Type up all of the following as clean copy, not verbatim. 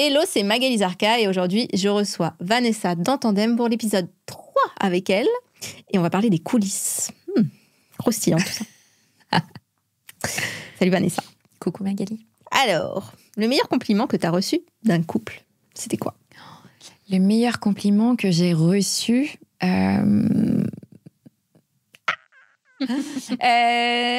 Hello, c'est Magali Zarka et aujourd'hui, je reçois Vanessa dans Tandem pour l'épisode 3 avec elle. Et on va parler des coulisses. Croustillant tout ça. Salut Vanessa. Coucou Magali. Alors, le meilleur compliment que tu as reçu d'un couple, c'était quoi? Le meilleur compliment que j'ai reçu...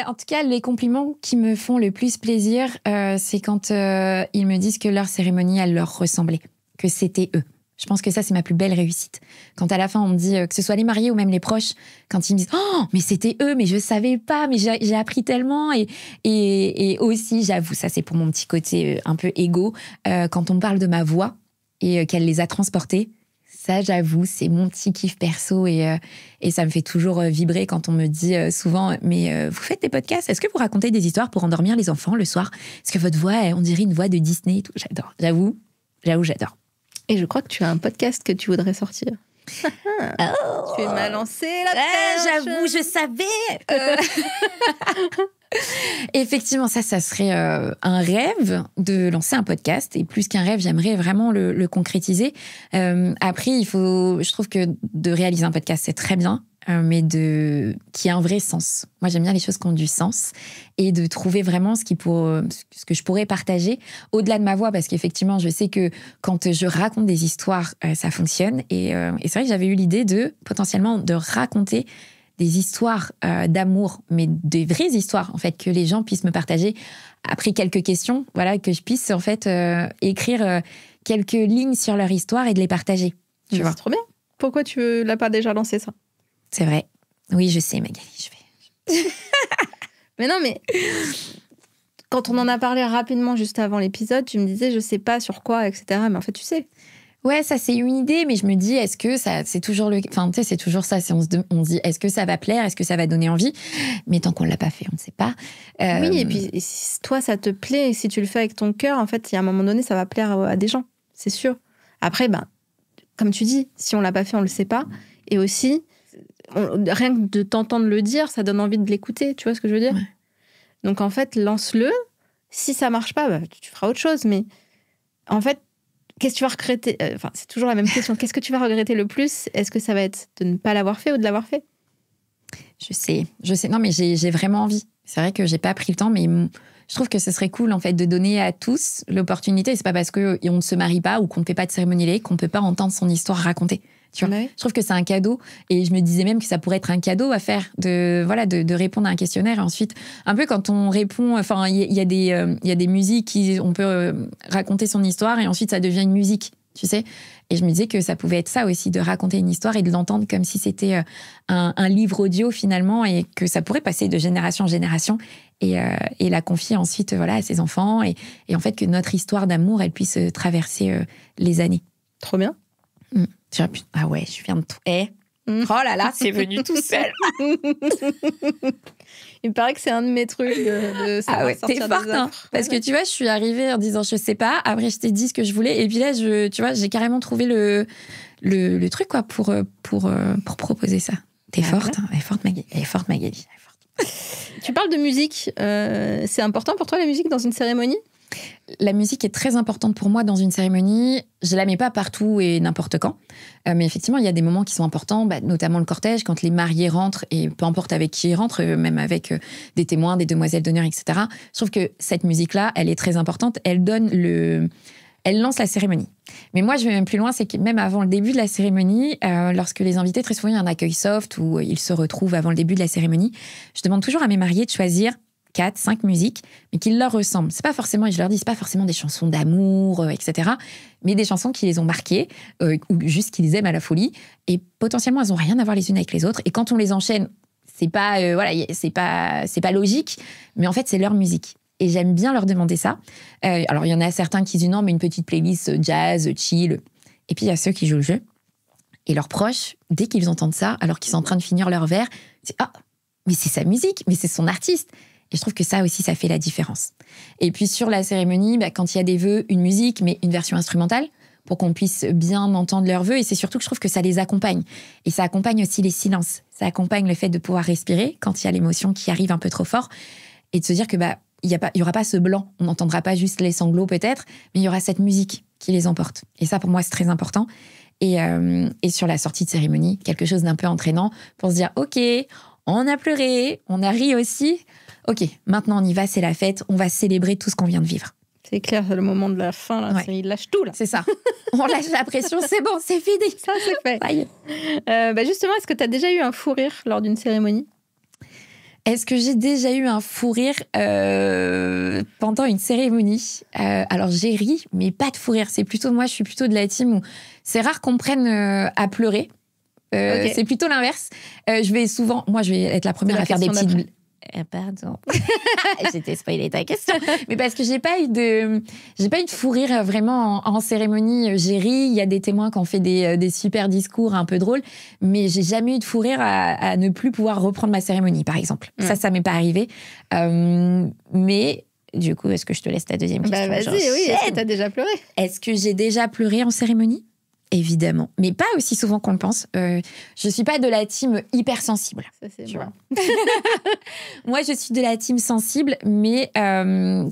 en tout cas, les compliments qui me font le plus plaisir, c'est quand ils me disent que leur cérémonie, elle leur ressemblait, que c'était eux. Je pense que ça, c'est ma plus belle réussite. Quand à la fin, on me dit, que ce soit les mariés ou même les proches, quand ils me disent « Oh, mais c'était eux, mais je savais pas, mais j'ai appris tellement ». Et aussi, j'avoue, ça c'est pour mon petit côté un peu égo, quand on me parle de ma voix et qu'elle les a transportés, ça, j'avoue, c'est mon petit kiff perso et ça me fait toujours vibrer quand on me dit souvent « Mais vous faites des podcasts? Est-ce que vous racontez des histoires pour endormir les enfants le soir? Est-ce que votre voix, on dirait une voix de Disney et tout ?» J'adore. J'avoue, j'adore. Et je crois que tu as un podcast que tu voudrais sortir. Oh. Tu m'as lancé la perche. J'avoue, je savais. Effectivement, ça serait un rêve de lancer un podcast. Et plus qu'un rêve, j'aimerais vraiment le concrétiser. Après, je trouve que de réaliser un podcast, c'est très bien, mais qui a un vrai sens. Moi, j'aime bien les choses qui ont du sens et de trouver vraiment ce que je pourrais partager au-delà de ma voix, parce qu'effectivement, je sais que quand je raconte des histoires, ça fonctionne. Et c'est vrai que j'avais eu l'idée potentiellement de raconter des histoires d'amour, mais des vraies histoires, en fait, que les gens puissent me partager. Après quelques questions, voilà, que je puisse, en fait, écrire quelques lignes sur leur histoire et de les partager. Tu vois. C'est trop bien. Pourquoi tu l'as pas déjà lancé, ça? C'est vrai. Oui, je sais, Magali, je vais... Mais non, mais... Quand on en a parlé rapidement juste avant l'épisode, tu me disais, je sais pas sur quoi, etc. Mais en fait, tu sais... Ouais, ça c'est une idée, mais je me dis, est-ce que ça, c'est toujours enfin, tu sais, c'est toujours ça. On se dit, est-ce que ça va plaire, est-ce que ça va donner envie? Mais tant qu'on l'a pas fait, on ne sait pas. Oui, et puis si toi ça te plaît, et si tu le fais avec ton cœur, en fait, il y a un moment donné, ça va plaire à des gens, c'est sûr. Après, comme tu dis, si on l'a pas fait, on le sait pas. Et aussi, rien que de t'entendre le dire, ça donne envie de l'écouter. Tu vois ce que je veux dire? Ouais. Donc en fait, lance-le. Si ça marche pas, tu feras autre chose. Mais en fait, qu'est-ce que tu vas regretter? C'est toujours la même question. Qu'est-ce que tu vas regretter le plus? Est-ce que ça va être de ne pas l'avoir fait ou de l'avoir fait? Je sais. Non, mais j'ai vraiment envie. C'est vrai que j'ai pas pris le temps, mais je trouve que ce serait cool, en fait, de donner à tous l'opportunité. C'est pas parce qu'on ne se marie pas ou qu'on ne fait pas de cérémonie laïque qu'on peut pas entendre son histoire racontée. Tu vois, je trouve que c'est un cadeau, et je me disais même que ça pourrait être un cadeau à faire, de répondre à un questionnaire, et ensuite, un peu quand on répond, enfin, il y a des musiques on peut raconter son histoire, et ensuite ça devient une musique, tu sais. Et je me disais que ça pouvait être ça aussi, de raconter une histoire et de l'entendre comme si c'était un livre audio finalement, et que ça pourrait passer de génération en génération, et la confier ensuite, à ses enfants, et en fait que notre histoire d'amour, elle puisse traverser les années. Trop bien. Ah ouais, je viens de tout. Oh là là, c'est venu tout seul. Il paraît que c'est un de mes trucs de ah ouais, t'es forte, hein. Parce que tu vois, je suis arrivée en disant je sais pas. Après, je t'ai dit ce que je voulais, et puis là, tu vois, j'ai carrément trouvé le truc quoi pour proposer ça. T'es forte, hein. Elle est forte, Magali. Elle est forte, Magali. Elle est forte. Tu parles de musique. C'est important pour toi la musique dans une cérémonie? La musique est très importante pour moi dans une cérémonie. Je la mets pas partout et n'importe quand. Mais effectivement, il y a des moments qui sont importants, notamment le cortège, quand les mariés rentrent, et peu importe avec qui ils rentrent, même avec des témoins, des demoiselles d'honneur, etc. Je trouve que cette musique-là, elle est très importante. Elle lance la cérémonie. Mais moi, je vais même plus loin, c'est que même avant le début de la cérémonie, lorsque les invités, très souvent, il y a un accueil soft où ils se retrouvent avant le début de la cérémonie, je demande toujours à mes mariés de choisir 4, 5 musiques, mais qui leur ressemblent. C'est pas forcément, et je leur dis, c'est pas forcément des chansons d'amour, etc., mais des chansons qui les ont marquées, ou juste qu'ils aiment à la folie, et potentiellement, elles ont rien à voir les unes avec les autres. Et quand on les enchaîne, c'est pas, c'est pas logique, mais en fait, c'est leur musique. Et j'aime bien leur demander ça. Alors, il y en a certains qui disent non, mais une petite playlist jazz, chill. Et puis, il y a ceux qui jouent le jeu. Et leurs proches, dès qu'ils entendent ça, alors qu'ils sont en train de finir leur verre, c'est « Ah, mais c'est sa musique, mais c'est son artiste !» Et je trouve que ça aussi, ça fait la différence. Et puis sur la cérémonie, quand il y a des vœux, une musique, mais une version instrumentale, pour qu'on puisse bien entendre leurs vœux. Et c'est surtout que je trouve que ça les accompagne. Et ça accompagne aussi les silences. Ça accompagne le fait de pouvoir respirer quand il y a l'émotion qui arrive un peu trop fort. Et de se dire que il y aura pas ce blanc. On n'entendra pas juste les sanglots peut-être, mais il y aura cette musique qui les emporte. Et ça, pour moi, c'est très important. Et sur la sortie de cérémonie, quelque chose d'un peu entraînant pour se dire, OK, on a pleuré, on a ri aussi. OK, maintenant on y va, c'est la fête, on va célébrer tout ce qu'on vient de vivre. C'est clair, c'est le moment de la fin, là, il lâche tout. Là. C'est ça. On lâche la pression, c'est bon, c'est fini. Ça, c'est fait. Ça y est. Justement, est-ce que tu as déjà eu un fou rire lors d'une cérémonie ? Est-ce que j'ai déjà eu un fou rire pendant une cérémonie ? Alors, j'ai ri, mais pas de fou rire. Moi, je suis plutôt de la team où c'est rare qu'on me prenne à pleurer. Okay. C'est plutôt l'inverse. Je vais être la première à faire des petites... Pardon. J'étais spoilée ta question. Mais parce que j'ai pas eu de fou rire vraiment en cérémonie. J'ai ri, il y a des témoins qui ont fait des super discours un peu drôles, mais j'ai jamais eu de fou rire à ne plus pouvoir reprendre ma cérémonie, par exemple. Ça m'est pas arrivé. Mais du coup, est-ce que je te laisse ta deuxième question ? Vas-y, oui. Est-ce que t'as déjà pleuré ? Est-ce que j'ai déjà pleuré en cérémonie ? Évidemment, mais pas aussi souvent qu'on le pense. Je suis pas de la team hypersensible. Ça, c'est bon. Moi, je suis de la team sensible, mais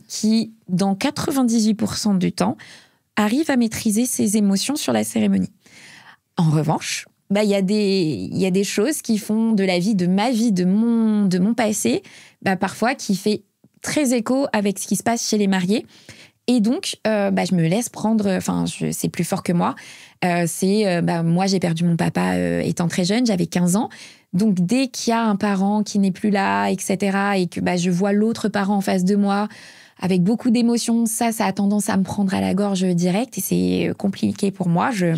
qui, dans 98% du temps, arrive à maîtriser ses émotions sur la cérémonie. En revanche, il y a des choses qui font de la vie, de ma vie, de mon passé, parfois qui fait très écho avec ce qui se passe chez les mariés. Et donc, je me laisse prendre... c'est plus fort que moi. Moi, j'ai perdu mon papa étant très jeune, j'avais 15 ans. Donc, dès qu'il y a un parent qui n'est plus là, etc., et que je vois l'autre parent en face de moi, avec beaucoup d'émotions, ça a tendance à me prendre à la gorge direct. Et c'est compliqué pour moi. Je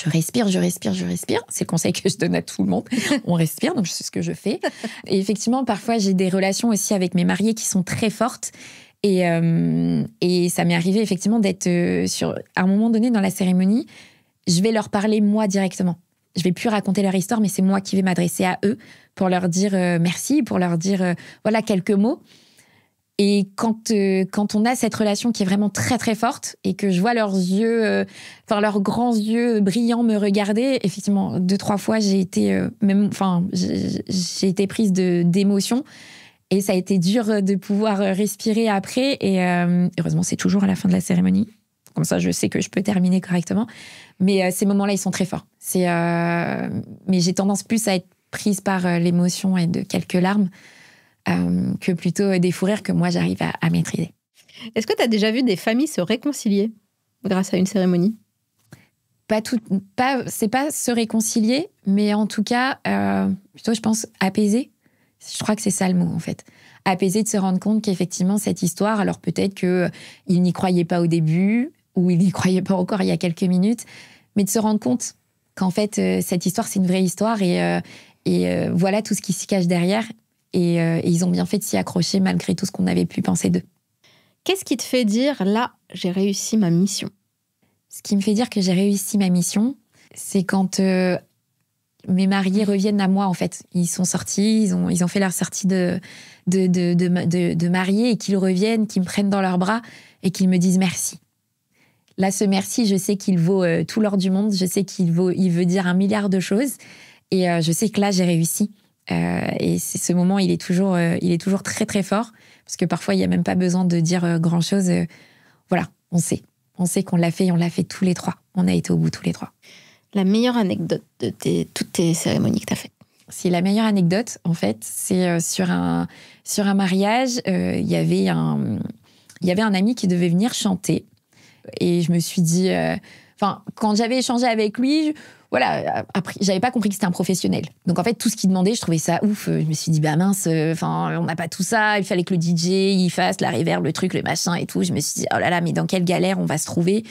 respire. C'est le conseil que je donne à tout le monde. On respire, donc c'est ce que je fais. Et effectivement, parfois, j'ai des relations aussi avec mes mariés qui sont très fortes. Et ça m'est arrivé effectivement d'être à un moment donné dans la cérémonie, je vais leur parler moi directement. Je vais plus raconter leur histoire, mais c'est moi qui vais m'adresser à eux pour leur dire merci, pour leur dire quelques mots. Et quand on a cette relation qui est vraiment très très forte et que je vois leurs yeux, leurs grands yeux brillants me regarder, effectivement 2-3 fois j'ai été prise d'émotion. Et ça a été dur de pouvoir respirer après. Et heureusement, c'est toujours à la fin de la cérémonie. Comme ça, je sais que je peux terminer correctement. Mais ces moments-là, ils sont très forts. Mais j'ai tendance plus à être prise par l'émotion et de quelques larmes que plutôt des fous rires que moi, j'arrive à maîtriser. Est-ce que tu as déjà vu des familles se réconcilier grâce à une cérémonie ? C'est pas se réconcilier, mais en tout cas, plutôt, je pense, apaiser. Je crois que c'est ça le mot, en fait. Apaiser, de se rendre compte qu'effectivement, cette histoire, alors peut-être qu'il n'y croyait pas au début, ou il n'y croyait pas encore il y a quelques minutes, mais de se rendre compte qu'en fait, cette histoire, c'est une vraie histoire et voilà tout ce qui s'y cache derrière. Et ils ont bien fait de s'y accrocher malgré tout ce qu'on avait pu penser d'eux. Qu'est-ce qui te fait dire, là, j'ai réussi ma mission ? Ce qui me fait dire que j'ai réussi ma mission, c'est quand... mes mariés reviennent à moi, en fait. Ils sont sortis, ils ont fait leur sortie de mariés et qu'ils reviennent, qu'ils me prennent dans leurs bras et qu'ils me disent merci. Là, ce merci, je sais qu'il vaut tout l'or du monde. Je sais il veut dire 1 milliard de choses. Et je sais que là, j'ai réussi. Et ce moment, il est toujours très, très fort. Parce que parfois, il n'y a même pas besoin de dire grand-chose. Voilà, on sait. On sait qu'on l'a fait et on l'a fait tous les 3. On a été au bout tous les 3. La meilleure anecdote de toutes tes cérémonies que tu as faites ? C'est la meilleure anecdote, en fait. C'est sur un mariage, il y avait un ami qui devait venir chanter. Et je me suis dit... quand j'avais échangé avec lui, après, j'avais pas compris que c'était un professionnel. Donc, en fait, tout ce qu'il demandait, je trouvais ça ouf. Je me suis dit, mince, on n'a pas tout ça. Il fallait que le DJ, il fasse la reverb, le truc, le machin et tout. Je me suis dit, oh là là, mais dans quelle galère on va se trouver ?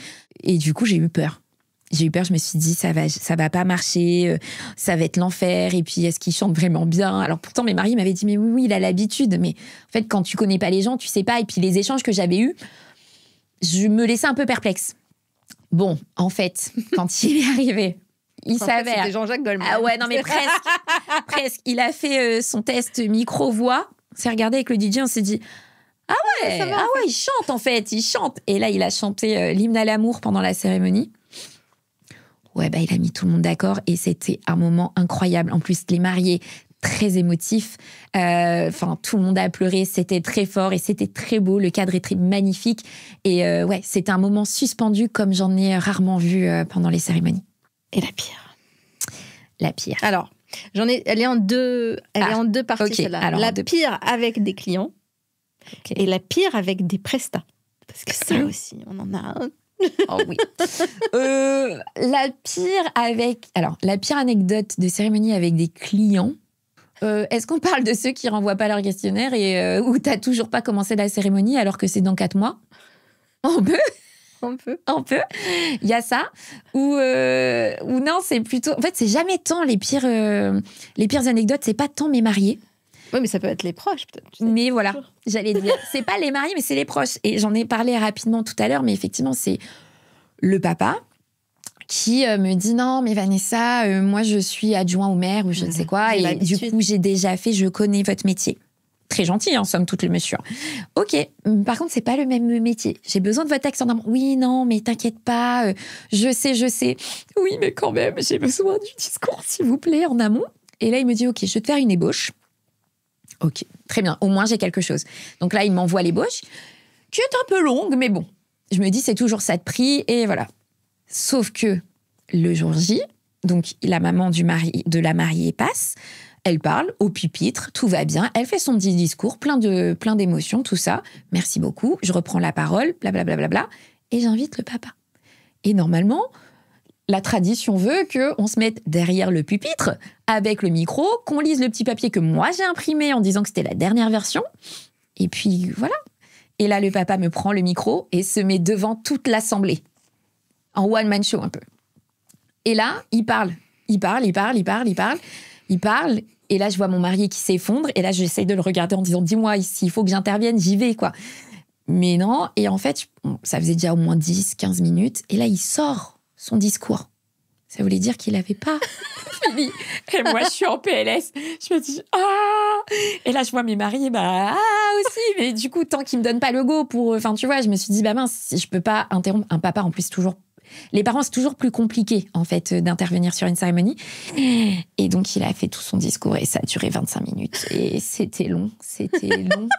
Et du coup, j'ai eu peur. Je me suis dit, ça va pas marcher, ça va être l'enfer, et puis est-ce qu'il chante vraiment bien ? Alors pourtant, mes maris m'avaient dit, mais oui, il a l'habitude, mais en fait, quand tu connais pas les gens, tu sais pas, et puis les échanges que j'avais eus, je me laissais un peu perplexe. Bon, en fait, quand il est arrivé, il s'avère... C'était Jean-Jacques Goldman. Ah ouais, non mais presque. Il a fait son test micro-voix, on s'est regardé avec le DJ, on s'est dit... Ah ouais, il chante en fait, il chante. Et là, il a chanté l'hymne à l'amour pendant la cérémonie. Ouais, il a mis tout le monde d'accord et c'était un moment incroyable. En plus, les mariés, très émotif. Enfin, tout le monde a pleuré, c'était très fort et c'était très beau. Le cadre est très magnifique. Et ouais, c'était un moment suspendu comme j'en ai rarement vu pendant les cérémonies. Et la pire? La pire. Alors, elle est en deux parties, okay, celle-là. La pire avec des clients et la pire avec des prestats. Parce que ça aussi, on en a un. Oh oui. La pire anecdote de cérémonie avec des clients. Est-ce qu'on parle de ceux qui renvoient pas leur questionnaire et où t'as toujours pas commencé la cérémonie alors que c'est dans 4 mois? On peut. Il y a ça. Ou non, c'est plutôt... En fait, c'est jamais tant les pires anecdotes. C'est pas tant mes mariés. Oui, mais ça peut être les proches, peut-être. Mais voilà, j'allais dire. C'est pas les mariés, mais c'est les proches. Et j'en ai parlé rapidement tout à l'heure, mais effectivement, c'est le papa qui me dit non, mais Vanessa, moi, je suis adjoint au maire ou je ne sais quoi. Et du coup, je connais votre métier. Très gentil, en somme toute, le monsieur. Ok, par contre, c'est pas le même métier. J'ai besoin de votre accent normand. Oui, non, mais t'inquiète pas, je sais. Oui, mais quand même, j'ai besoin du discours, s'il vous plaît, en amont. Et là, il me dit, ok, je vais te faire une ébauche. Ok, très bien, au moins j'ai quelque chose. Donc là, il m'envoie l'ébauche, qui est un peu longue, mais bon. Je me dis, c'est toujours ça de prix, et voilà. Sauf que le jour J, donc la maman de la mariée passe, elle parle au pupitre, tout va bien, elle fait son petit discours, plein d'émotions, tout ça. Merci beaucoup, je reprends la parole, blablabla, et j'invite le papa. Et normalement, la tradition veut qu'on se mette derrière le pupitre avec le micro, qu'on lise le petit papier que moi j'ai imprimé en disant que c'était la dernière version. Et puis voilà. Et là, le papa me prend le micro et se met devant toute l'assemblée. En one-man show un peu. Et là, il parle. Et là, je vois mon marié qui s'effondre. Et là, j'essaye de le regarder en disant, dis-moi, s'il faut que j'intervienne, j'y vais, quoi. Mais non. Et en fait, ça faisait déjà au moins 10-15 minutes. Et là, il sort son discours. Ça voulait dire qu'il n'avait pas fini. Et moi, je suis en PLS. Je me dis, Et là, je vois mes mariés, aussi. Mais du coup, tant qu'ils me donnent pas le go pour... Enfin, tu vois, je me suis dit, mince, je peux pas interrompre un papa. En plus, toujours... Les parents, c'est toujours plus compliqué, en fait, d'intervenir sur une cérémonie. Et donc, il a fait tout son discours et ça a duré 25 minutes. Et c'était long. C'était long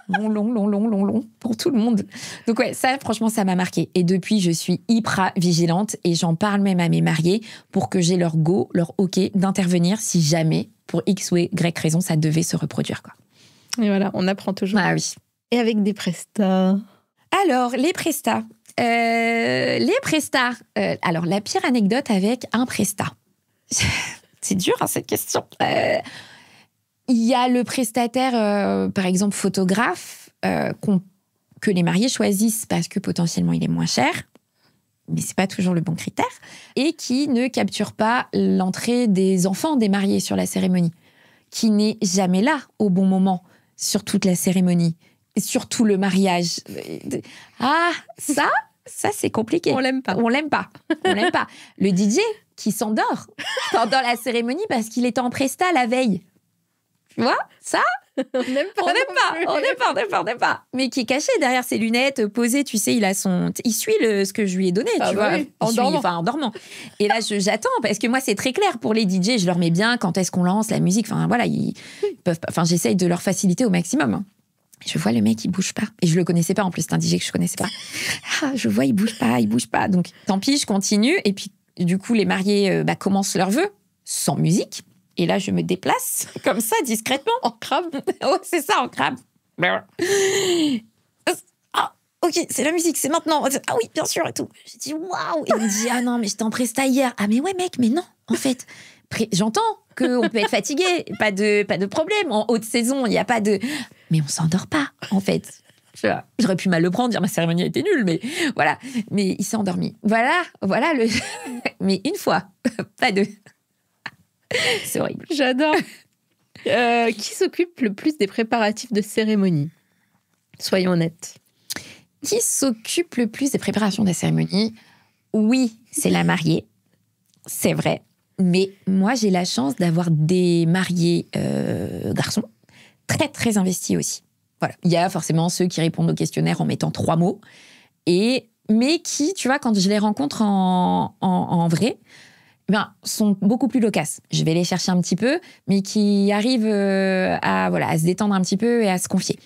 pour tout le monde. Donc ouais, ça, franchement, ça m'a marqué. Et depuis, je suis hyper vigilante et j'en parle même à mes mariés pour que j'ai leur go, leur OK d'intervenir si jamais, pour X ou Y raison, ça devait se reproduire, quoi. Et voilà, on apprend toujours. Ah oui. Et avec des prestats? Alors, les prestats. Alors, la pire anecdote avec un prestat. C'est dur, cette question. Il y a le prestataire, par exemple, photographe, que les mariés choisissent parce que potentiellement il est moins cher, mais c'est pas toujours le bon critère, et qui ne capture pas l'entrée des enfants des mariés sur la cérémonie, qui n'est jamais là au bon moment sur toute la cérémonie, et surtout le mariage. Ça, c'est compliqué. On l'aime pas. Le DJ qui s'endort pendant la cérémonie parce qu'il était en presta la veille. Tu vois, ça, on n'aime pas. Mais qui est caché derrière ses lunettes, posé, tu sais, il suit ce que je lui ai donné, tu vois. Oui. En dormant. Et là, j'attends, parce que moi, c'est très clair pour les DJ, je leur mets bien quand est-ce qu'on lance la musique. Enfin, voilà, ils peuvent pas. Enfin, j'essaye de leur faciliter au maximum. Je vois le mec, il bouge pas. Et je le connaissais pas, en plus, c'est un DJ que je connaissais pas. Je vois, il bouge pas. Donc, tant pis, je continue. Et puis, du coup, les mariés commencent leur vœu, sans musique. Et là, je me déplace, comme ça, discrètement. En crabe. Ouais, c'est ça, en crabe. Ok, c'est la musique, c'est maintenant. Ah oui, bien sûr, et tout. J'ai dit, waouh. Et il me dit, non, mais j'étais en presta hier. Ah, mais ouais, mec, mais non, en fait. J'entends qu'on peut être fatigué, pas de problème. En haute saison, il n'y a pas de... Mais on s'endort pas, en fait. J'aurais pu mal le prendre, dire ma cérémonie était nulle, mais voilà. Mais il s'est endormi. Voilà le... Mais une fois, pas deux. C'est horrible. J'adore. Qui s'occupe le plus des préparatifs de cérémonie? Soyons honnêtes. Qui s'occupe le plus des préparations de la cérémonie? Oui, c'est la mariée. C'est vrai. Mais moi, j'ai la chance d'avoir des mariés garçons très, très investis aussi. Voilà. Il y a forcément ceux qui répondent au questionnaire en mettant 3 mots. Mais qui, tu vois, quand je les rencontre en vrai, sont beaucoup plus loquaces. Je vais les chercher un petit peu, mais qui arrivent à se détendre un petit peu et à se confier.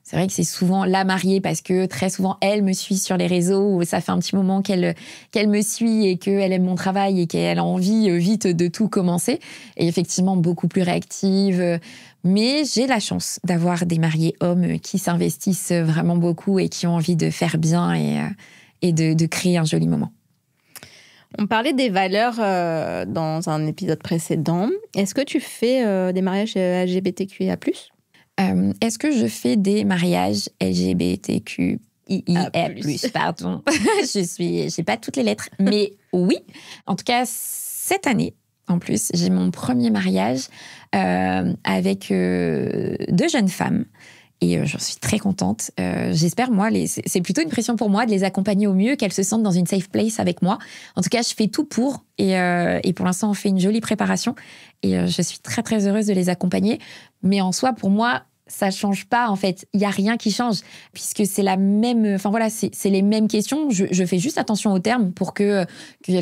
C'est vrai que c'est souvent la mariée parce que très souvent, elle me suit sur les réseaux où ça fait un petit moment qu'elle me suit et qu'elle aime mon travail et qu'elle a envie vite de tout commencer. Et effectivement, beaucoup plus réactive. Mais j'ai la chance d'avoir des mariés hommes qui s'investissent vraiment beaucoup et qui ont envie de faire bien et de créer un joli moment. On parlait des valeurs dans un épisode précédent. Est-ce que tu fais des mariages LGBTQIA+. Est-ce que je fais des mariages LGBTQIA+, pardon. J'ai pas toutes les lettres, mais oui. En tout cas, cette année, en plus, j'ai mon premier mariage avec 2 jeunes femmes. Et j'en suis très contente. J'espère, moi, c'est plutôt une pression pour moi de les accompagner au mieux, qu'elles se sentent dans une safe place avec moi. En tout cas, je fais tout pour. Et pour l'instant, on fait une jolie préparation. Et je suis très, très heureuse de les accompagner. Mais en soi, pour moi, ça change pas, en fait. Il y a rien qui change, puisque c'est la même... Enfin, voilà, c'est les mêmes questions. Je fais juste attention aux termes pour qu'elles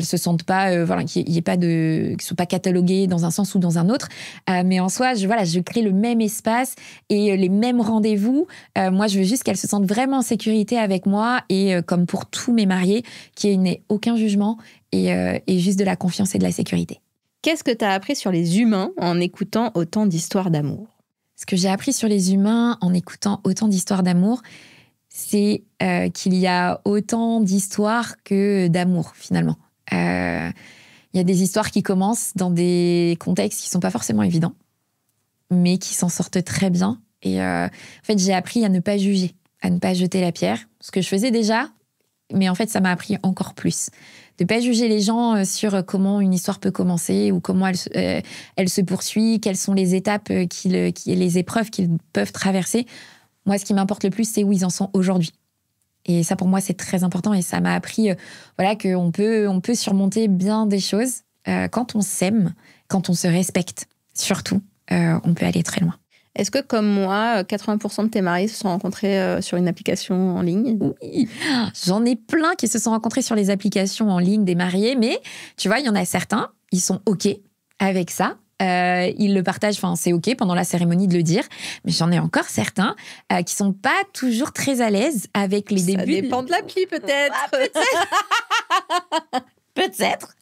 se sentent pas... qu'il y ait pas qu'ils soient pas catalogués dans un sens ou dans un autre. Mais en soi, je crée le même espace et les mêmes rendez-vous. Moi, je veux juste qu'elles se sentent vraiment en sécurité avec moi et comme pour tous mes mariés, qu'il n'y ait aucun jugement et juste de la confiance et de la sécurité. Qu'est-ce que tu as appris sur les humains en écoutant autant d'histoires d'amour ? Ce que j'ai appris sur les humains en écoutant autant d'histoires d'amour, c'est qu'il y a autant d'histoires que d'amour, finalement. Il y a des histoires qui commencent dans des contextes qui ne sont pas forcément évidents, mais qui s'en sortent très bien. Et en fait, j'ai appris à ne pas juger, à ne pas jeter la pierre, ce que je faisais déjà, mais en fait, ça m'a appris encore plus. De ne pas juger les gens sur comment une histoire peut commencer ou comment elle se poursuit, quelles sont les étapes, les épreuves qu'ils peuvent traverser. Moi, ce qui m'importe le plus, c'est où ils en sont aujourd'hui. Et ça, pour moi, c'est très important. Et ça m'a appris qu'on peut surmonter bien des choses quand on s'aime, quand on se respecte. Surtout, on peut aller très loin. Est-ce que, comme moi, 80% de tes mariés se sont rencontrés sur une application en ligne ? Oui, j'en ai plein qui se sont rencontrés sur les applications en ligne des mariés, mais tu vois, il y en a certains, ils sont OK avec ça. Ils le partagent, enfin c'est OK pendant la cérémonie de le dire, mais j'en ai encore certains qui sont pas toujours très à l'aise avec les débuts. Ça dépend de l'appli peut-être. Ah, peut-être. Peut-être.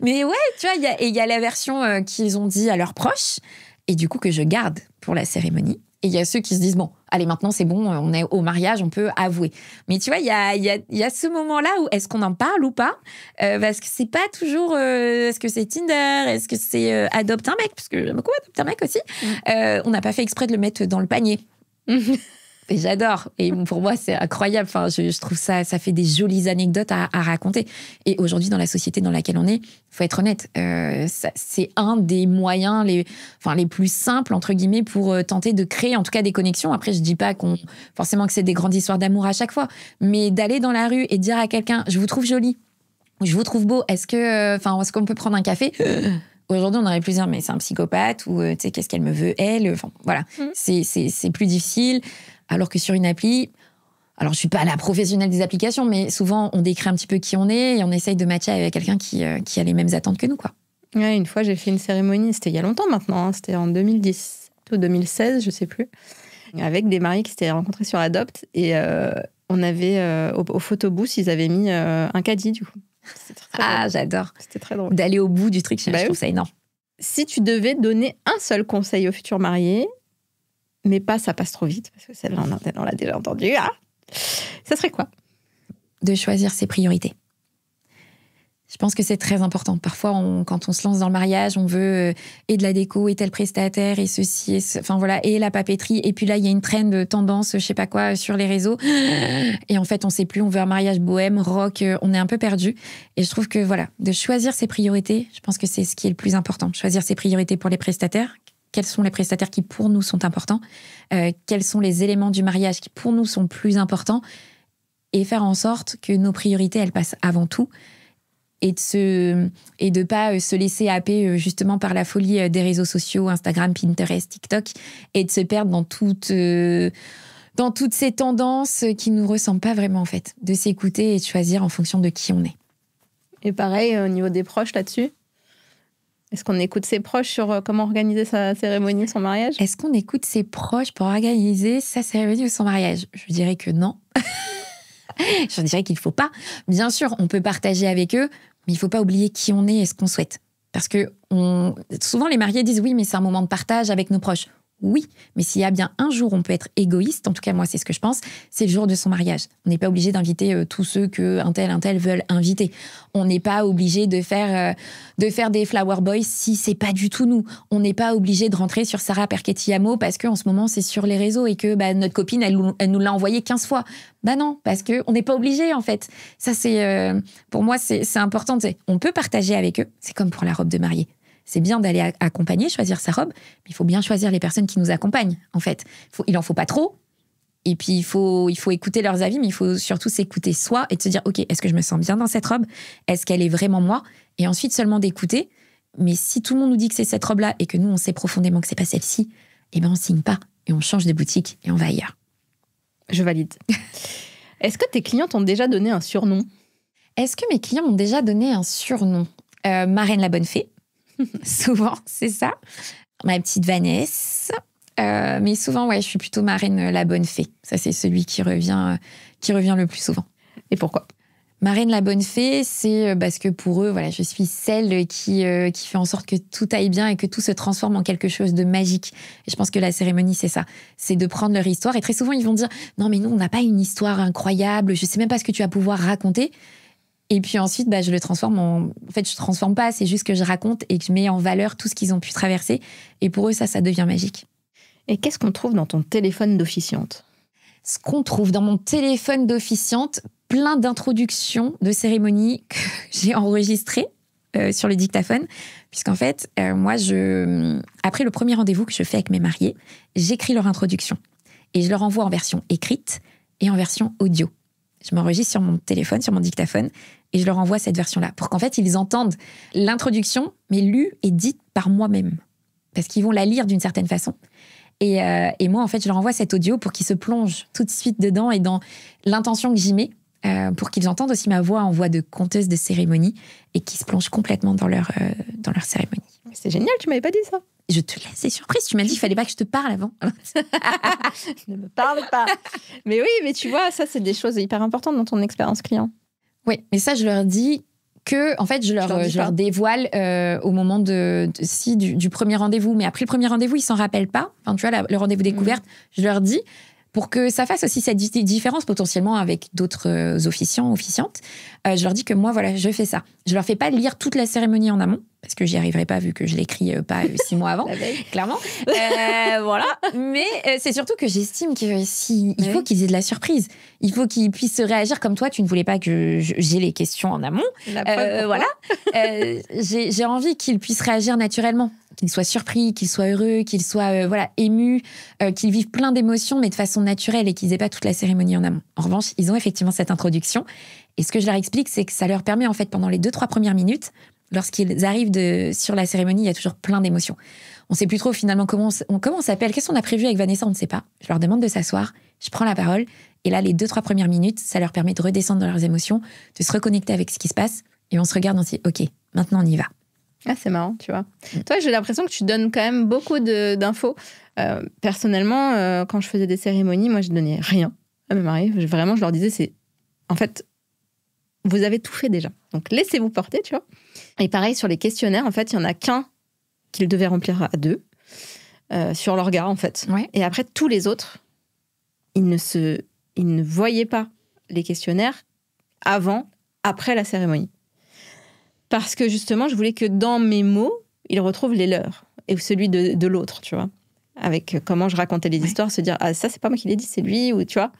Mais ouais, tu vois, il y a la version qu'ils ont dit à leurs proches, et du coup que je garde pour la cérémonie. Et il y a ceux qui se disent, bon, allez, maintenant c'est bon, on est au mariage, on peut avouer. Mais tu vois, il y a ce moment-là où est-ce qu'on en parle ou pas parce que c'est pas toujours... est-ce que c'est Tinder ? Est-ce que c'est adopte un mec ? Parce que j'aime beaucoup adopter un mec aussi. On n'a pas fait exprès de le mettre dans le panier. Et j'adore. Et pour moi, c'est incroyable. Enfin, je trouve ça fait des jolies anecdotes à raconter. Et aujourd'hui, dans la société dans laquelle on est, faut être honnête, c'est un des moyens les plus simples, entre guillemets, pour tenter de créer, en tout cas, des connexions. Après, je dis pas forcément que c'est des grandes histoires d'amour à chaque fois, mais d'aller dans la rue et dire à quelqu'un, je vous trouve jolie, je vous trouve beau, est-ce qu'on peut prendre un café ? Aujourd'hui, on aurait pu dire, mais c'est un psychopathe, ou tu sais, qu'est-ce qu'elle me veut, elle ? Enfin, voilà. C'est plus difficile. Alors que sur une appli, alors je suis pas la professionnelle des applications, mais souvent on décrit un petit peu qui on est et on essaye de matcher avec quelqu'un qui a les mêmes attentes que nous, quoi. Ouais, une fois j'ai fait une cérémonie, c'était il y a longtemps maintenant, hein, c'était en 2010 ou 2016, je sais plus, avec des mariés qui s'étaient rencontrés sur Adopt et on avait au photobooth, ils avaient mis un caddie du coup. C'était très drôle. J'adore. C'était très drôle. D'aller au bout du truc, je trouve ça énorme. Si tu devais donner un seul conseil aux futurs mariés, mais pas ça passe trop vite, parce que celle-là, on l'a déjà entendue. Ah, ça serait quoi ? De choisir ses priorités. Je pense que c'est très important. Parfois, quand on se lance dans le mariage, on veut et de la déco, et tel prestataire, et ceci, et la papeterie. Et puis là, il y a une trend de tendance, je sais pas quoi, sur les réseaux. Et en fait, on sait plus, on veut un mariage bohème, rock, on est un peu perdu. Et je trouve que de choisir ses priorités, je pense que c'est ce qui est le plus important. Choisir ses priorités pour les prestataires. Quels sont les prestataires qui, pour nous, sont importants ? Quels sont les éléments du mariage qui, pour nous, sont plus importants ? Et faire en sorte que nos priorités, elles passent avant tout. Et de pas se laisser happer, justement, par la folie des réseaux sociaux, Instagram, Pinterest, TikTok, et de se perdre dans toutes ces tendances qui nous ressemblent pas vraiment, en fait. De s'écouter et de choisir en fonction de qui on est. Et pareil, au niveau des proches, là-dessus ? Est-ce qu'on écoute ses proches sur comment organiser sa cérémonie, son mariage? Est-ce qu'on écoute ses proches pour organiser sa cérémonie ou son mariage? Je dirais que non. Je dirais qu'il ne faut pas. Bien sûr, on peut partager avec eux, mais il ne faut pas oublier qui on est et ce qu'on souhaite. Parce que souvent, les mariés disent oui, mais c'est un moment de partage avec nos proches. Oui, mais s'il y a bien un jour où on peut être égoïste, en tout cas moi c'est ce que je pense, c'est le jour de son mariage. On n'est pas obligé d'inviter tous ceux que un tel veulent inviter. On n'est pas obligé de faire des flower boys si c'est pas du tout nous. On n'est pas obligé de rentrer sur Sarah Perchetti-Amo parce qu'en ce moment c'est sur les réseaux et que notre copine elle nous l'a envoyé 15 fois. Bah non, parce qu'on n'est pas obligé en fait. Ça c'est pour moi c'est important. On peut partager avec eux, c'est comme pour la robe de mariée. C'est bien d'aller accompagner, choisir sa robe, mais il faut bien choisir les personnes qui nous accompagnent, en fait. Il en faut pas trop, et puis il faut écouter leurs avis, mais il faut surtout s'écouter soi et de se dire, OK, est-ce que je me sens bien dans cette robe? Est-ce qu'elle est vraiment moi? Et ensuite seulement d'écouter. Mais si tout le monde nous dit que c'est cette robe-là et que nous, on sait profondément que c'est pas celle-ci, eh ben on signe pas, et on change de boutique, et on va ailleurs. Je valide. Est-ce que tes clients t'ont déjà donné un surnom? Est-ce que mes clients m'ont déjà donné un surnom? Marraine la bonne fée. Souvent, c'est ça. Ma petite Vanessa. Mais souvent, ouais, je suis plutôt Marraine la bonne fée. Ça, c'est celui qui revient le plus souvent. Et pourquoi? Marraine la bonne fée, c'est parce que pour eux, voilà, je suis celle qui fait en sorte que tout aille bien et que tout se transforme en quelque chose de magique. Et je pense que la cérémonie, c'est ça. C'est de prendre leur histoire. Et très souvent, ils vont dire « Non, mais nous, on n'a pas une histoire incroyable. Je sais même pas ce que tu vas pouvoir raconter. » Et puis ensuite, je le transforme en fait, je transforme pas, c'est juste que je raconte et que je mets en valeur tout ce qu'ils ont pu traverser. Et pour eux, ça devient magique. Et qu'est-ce qu'on trouve dans ton téléphone d'officiante? Ce qu'on trouve dans mon téléphone d'officiante, plein d'introductions de cérémonies que j'ai enregistrées sur le dictaphone. Puisqu'en fait, moi, après le premier rendez-vous que je fais avec mes mariés, j'écris leur introduction. Et je leur envoie en version écrite et en version audio. Je m'enregistre sur mon téléphone, sur mon dictaphone, et je leur envoie cette version-là, pour qu'en fait, ils entendent l'introduction, mais lue et dite par moi-même. Parce qu'ils vont la lire d'une certaine façon. Et moi, en fait, je leur envoie cet audio pour qu'ils se plongent tout de suite dedans et dans l'intention que j'y mets, pour qu'ils entendent aussi ma voix en voix de conteuse de cérémonie et qu'ils se plongent complètement dans leur cérémonie. C'est génial, tu m'avais pas dit ça. Je te laisse surprise. Tu m'as dit qu'il fallait pas que je te parle avant. Ne me parle pas. Mais oui, mais tu vois, ça, c'est des choses hyper importantes dans ton expérience client. Oui, mais ça, je leur dis que, en fait, je leur dévoile au moment du premier rendez-vous. Mais après le premier rendez-vous, ils s'en rappellent pas. Enfin, tu vois, le rendez-vous découverte, je leur dis pour que ça fasse aussi cette différence potentiellement avec d'autres officiantes. Je leur dis que moi, voilà, je fais ça. Je leur fais pas lire toute la cérémonie en amont, parce que j'y arriverai pas vu que je l'écris pas 6 mois avant, clairement. Voilà. Mais c'est surtout que j'estime qu'il faut qu'ils aient de la surprise. Il faut qu'ils puissent réagir comme toi. Tu ne voulais pas que j'ai les questions en amont. Voilà. J'ai envie qu'ils puissent réagir naturellement. Qu'ils soient surpris, qu'ils soient heureux, qu'ils soient émus, qu'ils vivent plein d'émotions, mais de façon naturelle et qu'ils aient pas toute la cérémonie en amont. En revanche, ils ont effectivement cette introduction. Et ce que je leur explique, c'est que ça leur permet, en fait, pendant les 2-3 premières minutes, lorsqu'ils arrivent sur la cérémonie, il y a toujours plein d'émotions. On ne sait plus trop finalement comment on s'appelle, qu'est-ce qu'on a prévu avec Vanessa, on ne sait pas. Je leur demande de s'asseoir, je prends la parole, et là, les 2-3 premières minutes, ça leur permet de redescendre dans leurs émotions, de se reconnecter avec ce qui se passe, et on se regarde, on se dit, OK, maintenant on y va. Ah, c'est marrant, tu vois. Toi, j'ai l'impression que tu donnes quand même beaucoup d'infos. Personnellement, quand je faisais des cérémonies, moi, je donnais rien à mes mariés. Vraiment, je leur disais, en fait, vous avez tout fait déjà. Donc, laissez-vous porter, tu vois. Et pareil, sur les questionnaires, en fait, il y en a qu'un qu'ils devaient remplir à 2, sur leur regard, en fait. Ouais. Et après, tous les autres, ils ne voyaient pas les questionnaires après la cérémonie. Parce que justement, je voulais que dans mes mots, ils retrouvent les leurs et celui de l'autre, tu vois. Avec comment je racontais les histoires, se dire « Ah, ça, c'est pas moi qui l'ai dit, c'est lui », ou tu vois.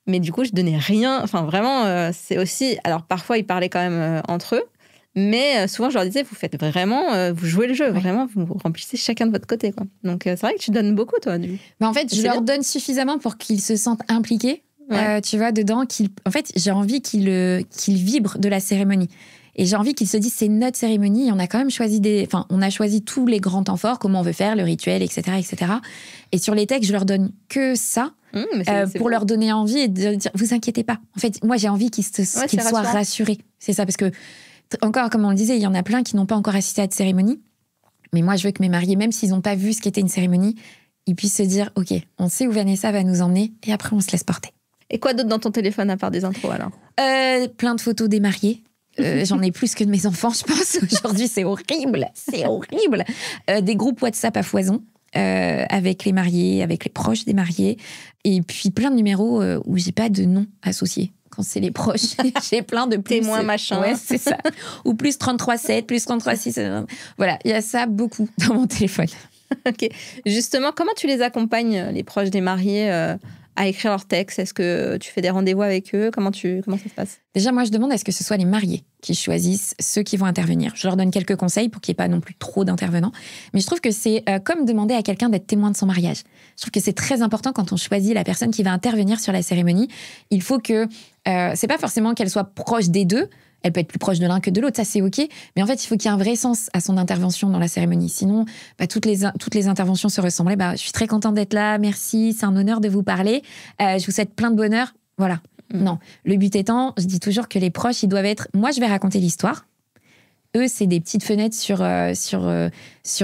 Mais du coup, je donnais rien. Enfin, vraiment, c'est aussi... Alors, parfois, ils parlaient quand même entre eux, mais souvent, je leur disais « Vous faites vraiment... vous jouez le jeu, vraiment, vous remplissez chacun de votre côté, quoi. » Donc, c'est vrai que tu donnes beaucoup, toi, du coup. Mais en fait, je leur donne suffisamment pour qu'ils se sentent impliqués, tu vois, dedans. En fait, j'ai envie qu'ils vibrent de la cérémonie. Et j'ai envie qu'ils se disent, c'est notre cérémonie, on a quand même choisi on a choisi tous les grands temps forts, comment on veut faire, le rituel, etc., etc. Et sur les textes, je leur donne que ça, pour leur donner envie et de dire, vous inquiétez pas. En fait, moi, j'ai envie qu'ils soient rassurés. C'est ça, parce que, encore, comme on le disait, il y en a plein qui n'ont pas encore assisté à cette cérémonie. Mais moi, je veux que mes mariés, même s'ils n'ont pas vu ce qu'était une cérémonie, ils puissent se dire, OK, on sait où Vanessa va nous emmener et après, on se laisse porter. Et quoi d'autre dans ton téléphone à part des intros alors? Plein de photos des mariés. J'en ai plus que de mes enfants, je pense. Aujourd'hui, c'est horrible. C'est horrible. Des groupes WhatsApp à foison avec les mariés, avec les proches des mariés. Et puis plein de numéros où j'ai pas de nom associé. Quand c'est les proches, j'ai plein de plus. Témoins, machin. Ouais, c'est ça. Ou plus 33,7, plus 33,6. Voilà, il y a ça beaucoup dans mon téléphone. Ok. Justement, comment tu les accompagnes, les proches des mariés, à écrire leurs textes? Est-ce que tu fais des rendez-vous avec eux? Comment ça se passe? Déjà, moi, je demande à ce que ce soit les mariés qui choisissent ceux qui vont intervenir. Je leur donne quelques conseils pour qu'il n'y ait pas non plus trop d'intervenants. Mais je trouve que c'est comme demander à quelqu'un d'être témoin de son mariage. Je trouve que c'est très important quand on choisit la personne qui va intervenir sur la cérémonie. Il faut que... c'est pas forcément qu'elle soit proche des deux. Elle peut être plus proche de l'un que de l'autre, ça c'est OK. Mais en fait, il faut qu'il y ait un vrai sens à son intervention dans la cérémonie. Sinon, toutes les interventions se ressemblaient. Je suis très contente d'être là, merci, c'est un honneur de vous parler. Je vous souhaite plein de bonheur. Voilà. Non, le but étant, je dis toujours que les proches, ils doivent être... Moi, je vais raconter l'histoire. Eux, c'est des petites fenêtres sur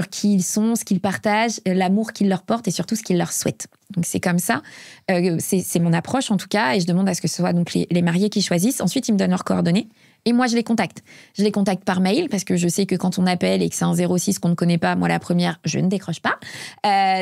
qui ils sont, ce qu'ils partagent, l'amour qu'ils leur portent et surtout ce qu'ils leur souhaitent. Donc, c'est comme ça. C'est mon approche, en tout cas. Et je demande à ce que ce soit donc les mariés qui choisissent. Ensuite, ils me donnent leurs coordonnées. Et moi, je les contacte. Je les contacte par mail parce que je sais que quand on appelle et que c'est un 06 qu'on ne connaît pas, moi, la première, je ne décroche pas.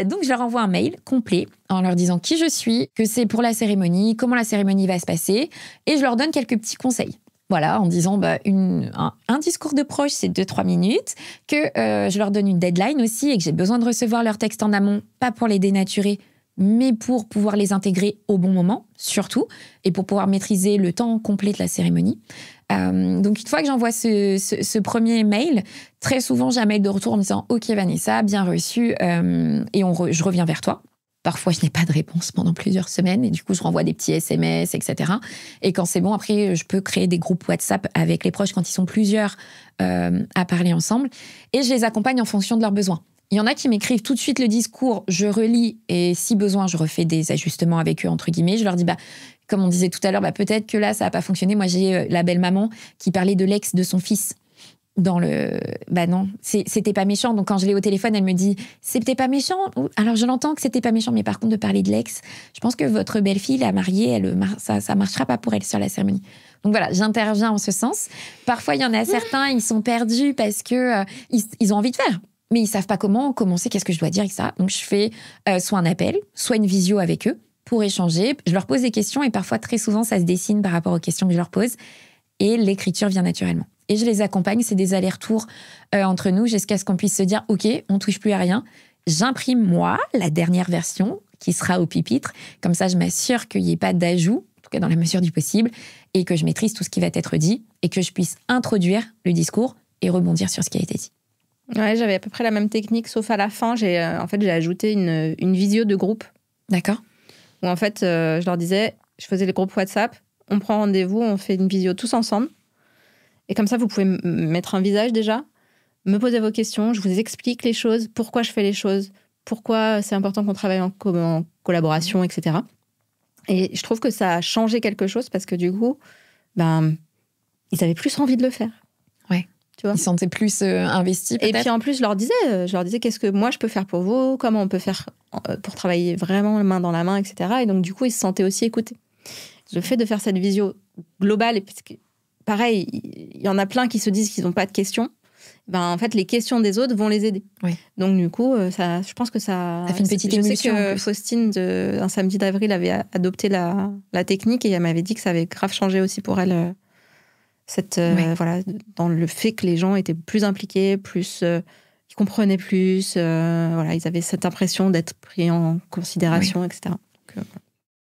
Donc, je leur envoie un mail complet en leur disant qui je suis, que c'est pour la cérémonie, comment la cérémonie va se passer. Et je leur donne quelques petits conseils. Voilà, en disant un discours de proche, c'est 2-3 minutes, que je leur donne une deadline aussi et que j'ai besoin de recevoir leur texte en amont, pas pour les dénaturer, mais pour pouvoir les intégrer au bon moment, surtout, et pour pouvoir maîtriser le temps complet de la cérémonie. Donc, une fois que j'envoie ce premier mail, très souvent, j'ai un mail de retour en me disant « Ok, Vanessa, bien reçu, et je reviens vers toi ». Parfois, je n'ai pas de réponse pendant plusieurs semaines et du coup, je renvoie des petits SMS, etc. Et quand c'est bon, après, je peux créer des groupes WhatsApp avec les proches quand ils sont plusieurs à parler ensemble. Et je les accompagne en fonction de leurs besoins. Il y en a qui m'écrivent tout de suite le discours, je relis et si besoin, je refais des ajustements avec eux, entre guillemets. Je leur dis, comme on disait tout à l'heure, peut-être que là, ça n'a pas fonctionné. Moi, j'ai la belle-maman qui parlait de l'ex de son fils. Non, c'était pas méchant. Donc, quand je l'ai au téléphone, elle me dit, c'était pas méchant. Alors, je l'entends que c'était pas méchant, mais par contre, de parler de l'ex, je pense que votre belle-fille, la mariée, ça marchera pas pour elle sur la cérémonie. Donc voilà, j'interviens en ce sens. Parfois, il y en a certains, ils sont perdus parce que ils ont envie de faire. Mais ils savent pas comment commencer, qu'est-ce que je dois dire, etc. Donc, je fais soit un appel, soit une visio avec eux pour échanger. Je leur pose des questions et parfois, très souvent, ça se dessine par rapport aux questions que je leur pose. Et l'écriture vient naturellement. Et je les accompagne, c'est des allers-retours entre nous jusqu'à ce qu'on puisse se dire « Ok, on touche plus à rien ». J'imprime, moi, la dernière version qui sera au pupitre. Comme ça, je m'assure qu'il n'y ait pas d'ajout, en tout cas dans la mesure du possible, et que je maîtrise tout ce qui va être dit et que je puisse introduire le discours et rebondir sur ce qui a été dit. Ouais, j'avais à peu près la même technique, sauf à la fin, j'ai ajouté une visio de groupe. D'accord. Où en fait, je leur disais, je faisais les groupes WhatsApp, on prend rendez-vous, on fait une visio tous ensemble. Et comme ça, vous pouvez mettre un visage déjà, me poser vos questions, je vous explique les choses, pourquoi je fais les choses, pourquoi c'est important qu'on travaille en collaboration, etc. Et je trouve que ça a changé quelque chose parce que du coup, ils avaient plus envie de le faire. Ouais. Tu vois, ils se sentaient plus investis peut-être. Et puis en plus, je leur disais qu'est-ce que moi je peux faire pour vous, comment on peut faire pour travailler vraiment main dans la main, etc. Et donc du coup, ils se sentaient aussi écoutés. Le fait de faire cette visio globale, et parce que, pareil, il y en a plein qui se disent qu'ils n'ont pas de questions. En fait, les questions des autres vont les aider. Oui. Donc, du coup, je pense que ça fait une petite émulsion. Je sais que Faustine, un samedi d'avril, avait adopté la technique et elle m'avait dit que ça avait grave changé aussi pour elle, voilà, dans le fait que les gens étaient plus impliqués, plus, ils comprenaient plus, voilà, ils avaient cette impression d'être pris en considération, etc. Donc,